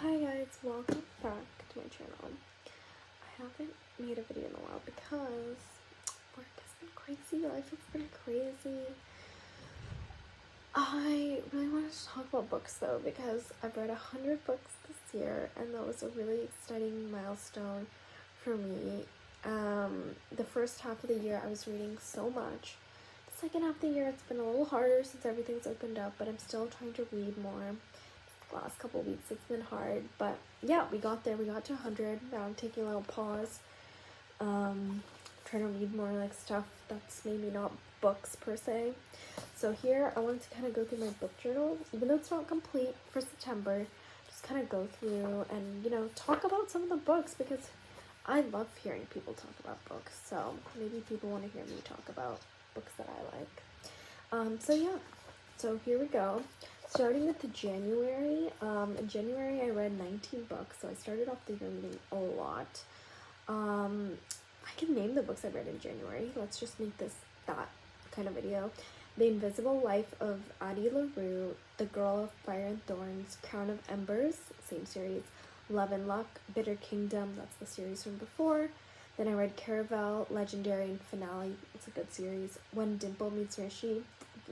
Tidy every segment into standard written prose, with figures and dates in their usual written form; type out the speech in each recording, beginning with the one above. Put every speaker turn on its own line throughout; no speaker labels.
Hi guys, welcome back to my channel. I haven't made a video in a while because work has been crazy, life has been crazy. I really wanted to talk about books though because I've read 100 books this year and that was a really exciting milestone for me. The first half of the year I was reading so much. The second half of the year it's been a little harder since everything's opened up, but I'm still trying to read more. Last couple weeks it's been hard, but yeah, we got there. We got to 100. Now I'm taking a little pause, trying to read more like stuff that's maybe not books per se. So here I wanted to kind of go through my book journal, even though it's not complete for September. Just kind of go through and talk about some of the books because I love hearing people talk about books. So maybe people want to hear me talk about books that I like. So here we go. Starting with January, in January I read 19 books, so I started off the year reading a lot. I can name the books I read in January. Let's just make this that kind of video. The Invisible Life of Addie LaRue, The Girl of Fire and Thorns, Crown of Embers, same series, Love and Luck, Bitter Kingdom, that's the series from before. Then I read Caravel, Legendary, and Finale, it's a good series. When Dimple Meets Rishi,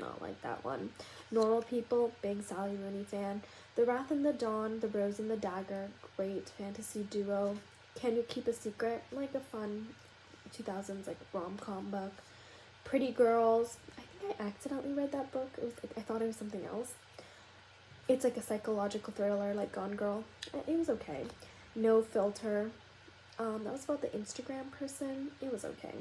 not like that one. Normal People, big Sally Rooney fan. The Wrath and the Dawn, The Rose and the Dagger, great fantasy duo. Can You Keep a Secret, like a fun 2000s like rom-com book. Pretty Girls, I think I accidentally read that book. It was like, I thought it was something else. It's like a psychological thriller like Gone Girl. It was okay. No Filter, that was about the Instagram person. It was okay.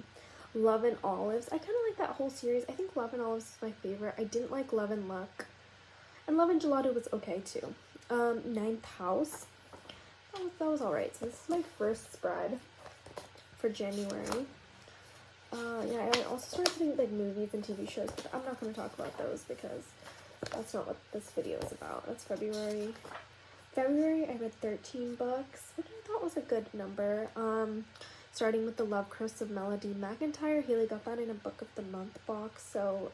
Love and Olives. I kind of like that whole series. I think Love and Olives is my favorite. I didn't like Love and Luck. And Love and Gelato was okay too. Ninth House. That was alright. So this is my first spread for January. Yeah, I also started putting like movies and TV shows, but I'm not going to talk about those because that's not what this video is about. That's February. February, I read 13 books, which I thought was a good number. Starting with The Love Curse of Melody McIntyre. Haley got that in a Book of the Month box, so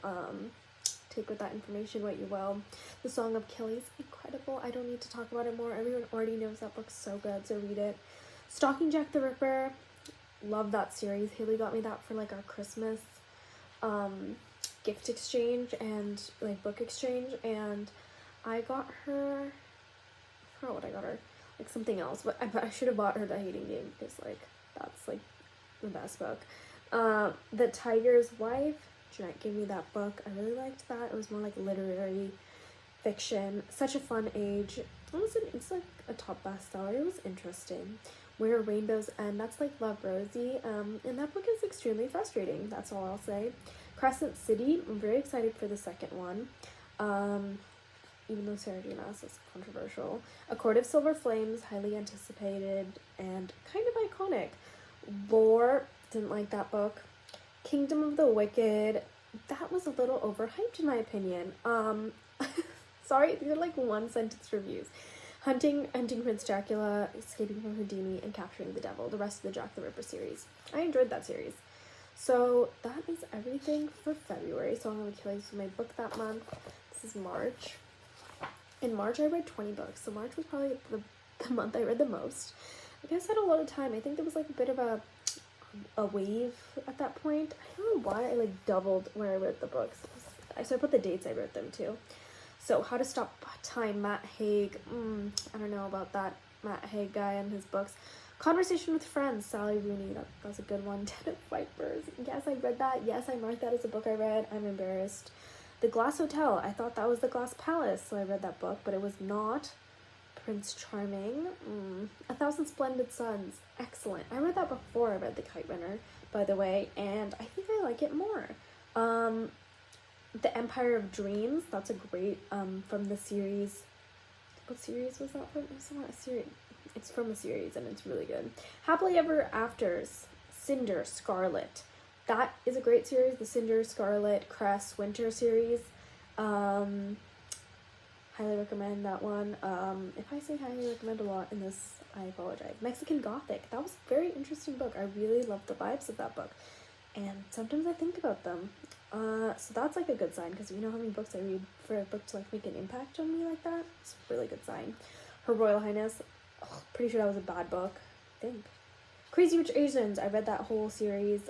take with that information what you will. The Song of Achilles, incredible. I don't need to talk about it more. Everyone already knows that book's so good, so read it. Stalking Jack the Ripper, love that series. Haley got me that for like our Christmas gift exchange and like book exchange, and I got her, I forgot what I got her, like something else, but I should have bought her The Hating Game because like that's like the best book. The Tiger's Wife, Jeanette gave me that book. I really liked that. It was more like literary fiction. Such a Fun Age. It's like a top bestseller. It was interesting. Where Rainbows End, that's like Love Rosie. And that book is extremely frustrating. That's all I'll say. Crescent City, I'm very excited for the second one. Even though Sarah J. Maas is controversial. A Court of Silver Flames, highly anticipated and kind of iconic. Lore, didn't like that book. Kingdom of the Wicked, that was a little overhyped in my opinion. Sorry, these are like one sentence reviews. Hunting Prince Dracula, Escaping from Houdini, and Capturing the Devil, the rest of the Jack the Ripper series. I enjoyed that series. So that is everything for February. Song of Achilles was my book that month. This is March. In March, I read 20 books, so March was probably the month I read the most. I guess I had a lot of time. I think there was like a bit of a wave at that point. I don't know why I like doubled where I read the books. So I put the dates I wrote them to. So How to Stop Time, Matt Haig. I don't know about that Matt Haig guy and his books. Conversation with Friends, Sally Rooney. That's a good one. Den of Vipers. Yes, I read that. Yes, I marked that as a book I read. I'm embarrassed. The Glass Hotel, I thought that was The Glass Palace, so I read that book, but it was not. Prince Charming, A Thousand Splendid Suns, excellent. I read that before I read The Kite Runner, by the way, and I think I like it more. The Empire of Dreams, that's a great, from the series, what series was that from? It's not a series. It's from a series, and it's really good. Happily Ever Afters, Cinder, Scarlet. That is a great series, the Cinder, Scarlet, Cress, Winter series. Highly recommend that one. If I say highly recommend a lot in this, I apologize. Mexican Gothic, that was a very interesting book. I really loved the vibes of that book. And sometimes I think about them. So that's like a good sign, because you know how many books I read for a book to like make an impact on me like that? It's a really good sign. Her Royal Highness. Ugh, pretty sure that was a bad book. I think. Crazy Rich Asians. I read that whole series.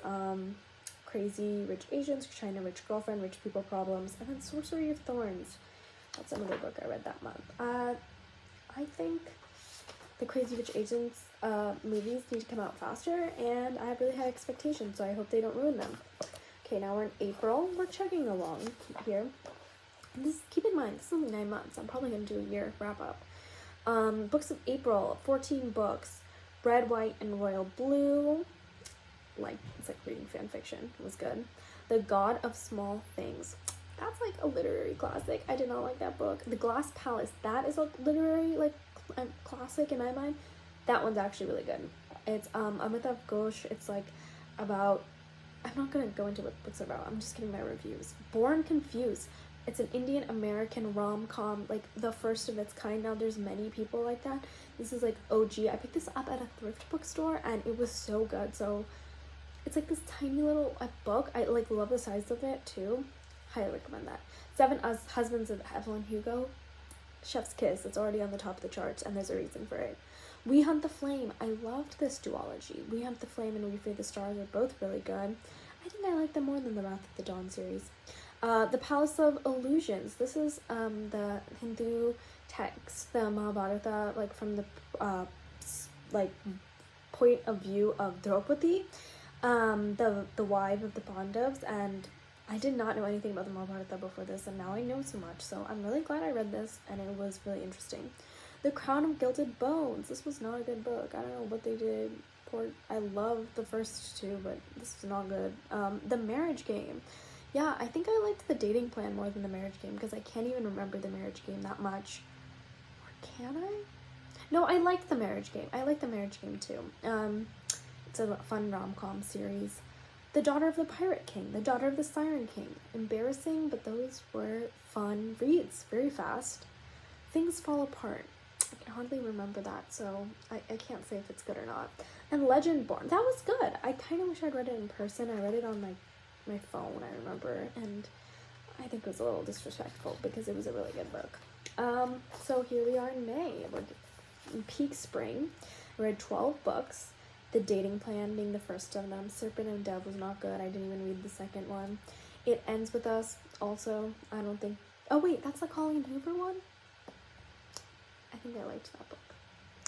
Crazy Rich Asians, China Rich Girlfriend, Rich People Problems, and then Sorcery of Thorns. That's another book I read that month. I think the Crazy Rich Asians movies need to come out faster, and I have really high expectations, so I hope they don't ruin them. Okay, now we're in April. We're chugging along here. Keep in mind, this is only 9 months. I'm probably going to do a year wrap-up. Books of April, 14 books. Red, White, and Royal Blue. It's like reading fan fiction. It was good. The God of Small Things. That's like a literary classic. I did not like that book. The Glass Palace. That is a literary classic in my mind. That one's actually really good. It's Amitav Ghosh. It's like about, I'm not gonna go into what books are about. I'm just giving my reviews. Born Confused. It's an Indian American rom-com, like the first of its kind. Now there's many people like that. This is like OG. I picked this up at a thrift bookstore and it was so good. So it's like this tiny little book. I love the size of it too. Highly recommend that. 7 Husbands of Evelyn Hugo. Chef's Kiss. It's already on the top of the charts and there's a reason for it. We Hunt the Flame. I loved this duology. We Hunt the Flame and We Fear the Stars are both really good. I think I like them more than the Wrath of the Dawn series. The Palace of Illusions. This is the Hindu text, the Mahabharata, from the point of view of Draupadi, the wife of the Pandavas, and I did not know anything about the Mahabharata before this, and now I know so much, so I'm really glad I read this, and it was really interesting. The Crown of Gilded Bones. This was not a good book. I don't know what they did. I love the first 2, but this was not good. The Marriage Game. Yeah, I think I liked the Dating Plan more than the Marriage Game, because I can't even remember the Marriage Game that much. Or can I? No, I liked the Marriage Game. I like the Marriage Game too. It's a fun rom-com series. The Daughter of the Pirate King. The Daughter of the Siren King. Embarrassing, but those were fun reads. Very fast. Things Fall Apart. I can hardly remember that, so I can't say if it's good or not. And Legendborn. That was good. I kind of wish I'd read it in person. I read it on my phone, I remember, and I think it was a little disrespectful because it was a really good book. So here we are in May. We're in peak spring. I read 12 books. The Dating Plan being the first of them. Serpent and Dove was not good. I didn't even read the second one. It Ends With Us also. I don't think... Oh wait, that's the Colleen Hoover one? I think I liked that book.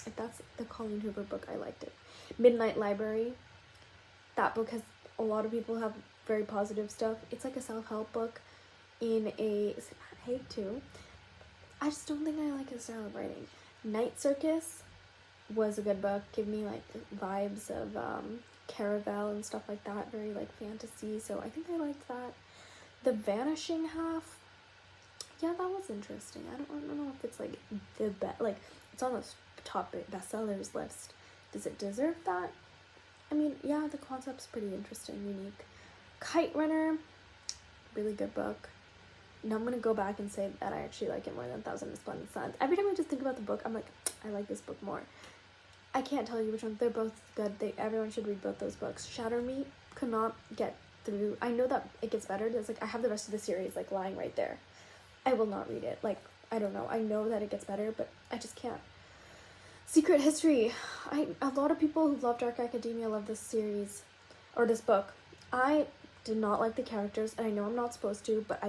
If that's the Colleen Hoover book, I liked it. Midnight Library. That book has... A lot of people have very positive stuff. It's like a self-help book in a... I hate to. I just don't think I like his style of writing. Night Circus was a good book. Give me vibes of Caravel and stuff like that. Very fantasy. So I think I liked that. The Vanishing Half. Yeah, that was interesting. I don't know if it's the best. It's on the top bestsellers list. Does it deserve that? I mean, yeah, the concept's pretty interesting, unique. Kite Runner, really good book. Now I'm going to go back and say that I actually like it more than 1,000 Splendid Suns. Every time I just think about the book, I'm like, I like this book more. I can't tell you which one. They're both good. Everyone should read both those books. Shatter Me could not get through. I know that it gets better. There's I have the rest of the series lying right there. I will not read it. I don't know. I know that it gets better, but I just can't. Secret History. A lot of people who love Dark Academia love this series, or this book. I did not like the characters, and I know I'm not supposed to, but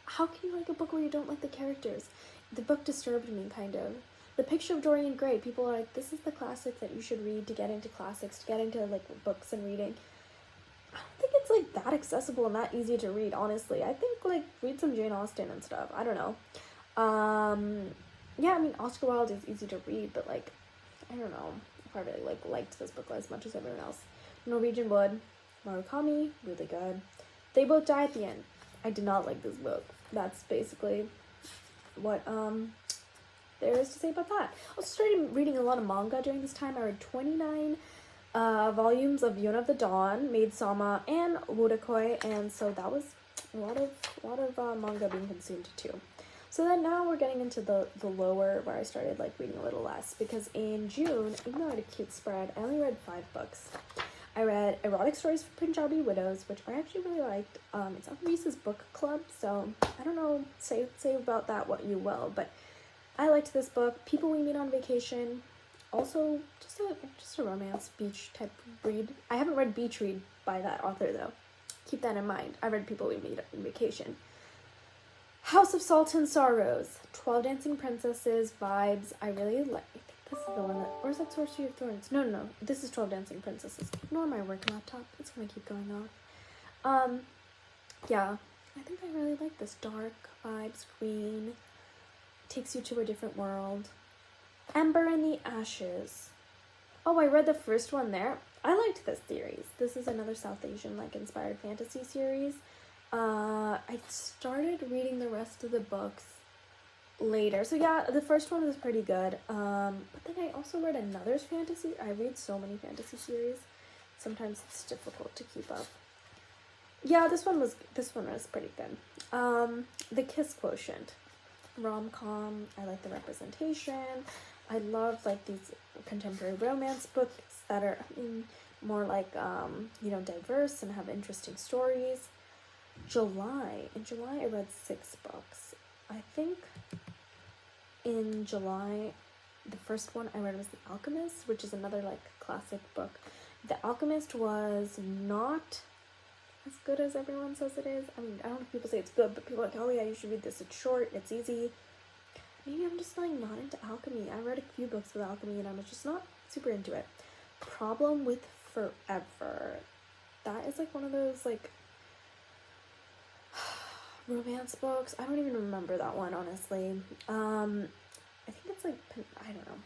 how can you like a book where you don't like the characters? The book disturbed me, kind of. The Picture of Dorian Gray. People are like, this is the classic that you should read to get into classics, to get into books and reading. I don't think it's that accessible and that easy to read, honestly. I think read some Jane Austen and stuff. I don't know. Yeah, I mean, Oscar Wilde is easy to read, but I don't know if I really liked this book as much as everyone else. Norwegian Wood, Murakami, really good. They Both Die at the End. I did not like this book. That's basically what there is to say about that. I also started reading a lot of manga during this time. I read 29 volumes of Yona of the Dawn, Maid Sama, and Wodakoi, and so that was a lot of manga being consumed too. So then now we're getting into the lower, where I started reading a little less, because in June, even though I had a cute spread, I only read 5 books. I read Erotic Stories for Punjabi Widows, which I actually really liked. It's on Reese's Book Club, so I don't know, say about that what you will, but I liked this book. People We Meet on Vacation. Also, just a romance beach type read. I haven't read Beach Read by that author though. Keep that in mind. I read People We Meet on Vacation. House of Salt and Sorrows. 12 Dancing Princesses vibes. I really like. I think this is the one that. Or is that Sorcery of Thorns? No. This is 12 Dancing Princesses. Ignore my work laptop. It's gonna keep going off. Yeah. I think I really like this. Dark vibes, green. Takes you to a different world. Ember in the Ashes. Oh, I read the first one there. I liked this series. This is another South Asian inspired fantasy series. I started reading the rest of the books later. So yeah, the first one was pretty good. But then I also read another fantasy. I read so many fantasy series. Sometimes it's difficult to keep up. Yeah, this one was pretty good. The Kiss Quotient. Rom-com. I like the representation. I love these contemporary romance books that are more diverse and have interesting stories. In July I read 6 books. I think in July the first one I read was The Alchemist, which is another classic book. The Alchemist was not as good as everyone says it is. I mean, I don't know if people say it's good, but people are like, oh yeah, you should read this. It's short, it's easy. Maybe I'm just not into alchemy. I read a few books with alchemy and I was just not super into it. Problem with Forever. That is one of those romance books. I don't even remember that one, honestly. I think it's I don't know.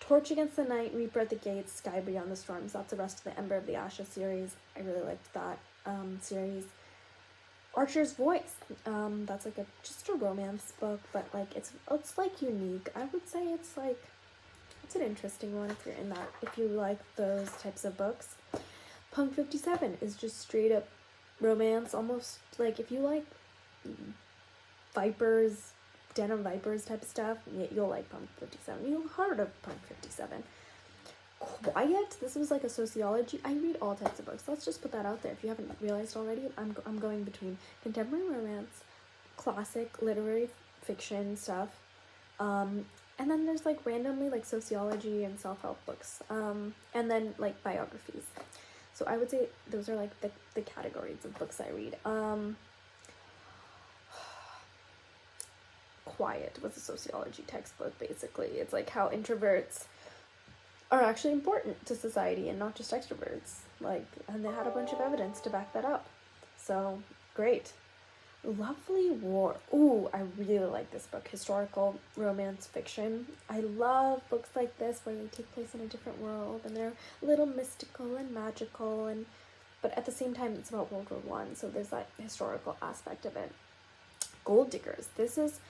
Torch Against the Night, Reaper at the Gates, Sky Beyond the Storms. That's the rest of the Ember of the Ashes series. I really liked that series. Archer's Voice. That's just a romance book, but it's unique. I would say it's an interesting one if you're in that, if you like those types of books. Punk 57 is just straight up romance, almost if you like Vipers, Den of Vipers type of stuff, you'll like Punk 57. You'll heard of Punk 57. Quiet. This was a sociology. I read all types of books. Let's just put that out there. If you haven't realized already, I'm going between contemporary romance, classic literary fiction stuff, and then there's randomly sociology and self-help books, and then biographies. So I would say those are the categories of books I read. Quiet was a sociology textbook, basically. It's how introverts are actually important to society and not just extroverts. And they had a bunch of evidence to back that up. So, great. Lovely War. Ooh, I really like this book. Historical romance fiction. I love books like this where they take place in a different world and they're a little mystical and magical, but at the same time it's about World War One, so there's that historical aspect of it. Gold Diggers. This is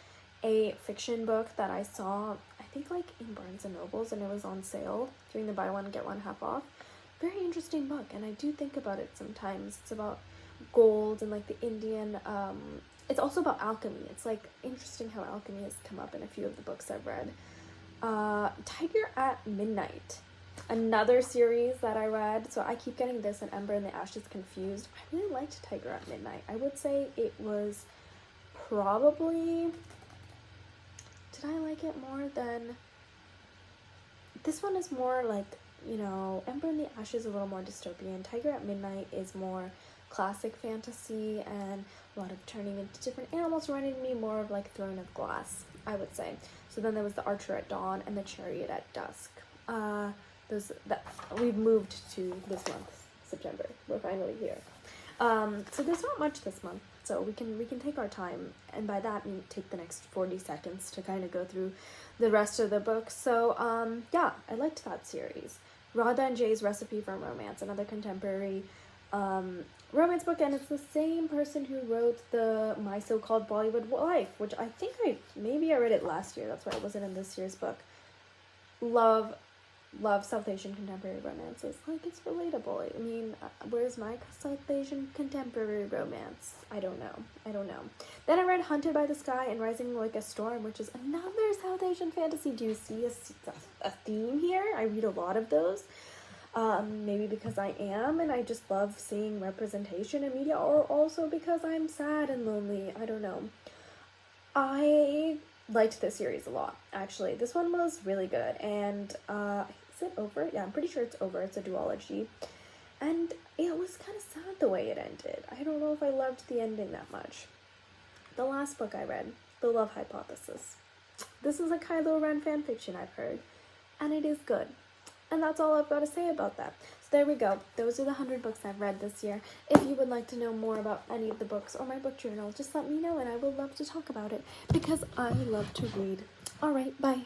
a fiction book that I saw, I think in Barnes and Nobles, and it was on sale during the buy one get one half off. Very interesting book, and I do think about it sometimes. It's about gold and the Indian, it's also about alchemy. It's interesting how alchemy has come up in a few of the books I've read. Tiger at Midnight, another series that I read. So I keep getting this and Ember in the Ashes confused. I really liked Tiger at Midnight. I would say it was probably, did I like it more than this one? Is more Ember in the Ashes is a little more dystopian. Tiger at Midnight is more classic fantasy and a lot of turning into different animals, reminding me more of Throne of Glass, I would say. So then there was The Archer at Dawn and The Chariot at Dusk. We've moved to this month, September. We're finally here. So there's not much this month, so we can take our time, and by that I mean take the next 40 seconds to kind of go through the rest of the book. So yeah, I liked that series. Radha and Jay's Recipe for Romance, another contemporary romance book, and it's the same person who wrote the My So-Called Bollywood Life, which I think I read it last year. That's why it wasn't in this year's book. Love South Asian contemporary romances. It's relatable. I mean, where's my South Asian contemporary romance? I don't know. Then I read Hunted by the Sky and Rising Like a Storm, which is another South Asian fantasy. Do you see a theme here? I read a lot of those. Maybe because I am, and I just love seeing representation in media, or also because I'm sad and lonely. I don't know. I liked this series a lot, actually. This one was really good, and is it over? Yeah, I'm pretty sure it's over. It's a duology, and it was kind of sad the way it ended. I don't know if I loved the ending that much. The last book I read, The Love Hypothesis. This is a Kylo Ren fanfiction I've heard, and it is good. And that's all I've got to say about that. So there we go. Those are the 100 books I've read this year. If you would like to know more about any of the books or my book journal, just let me know and I will love to talk about it because I love to read. Alright, bye.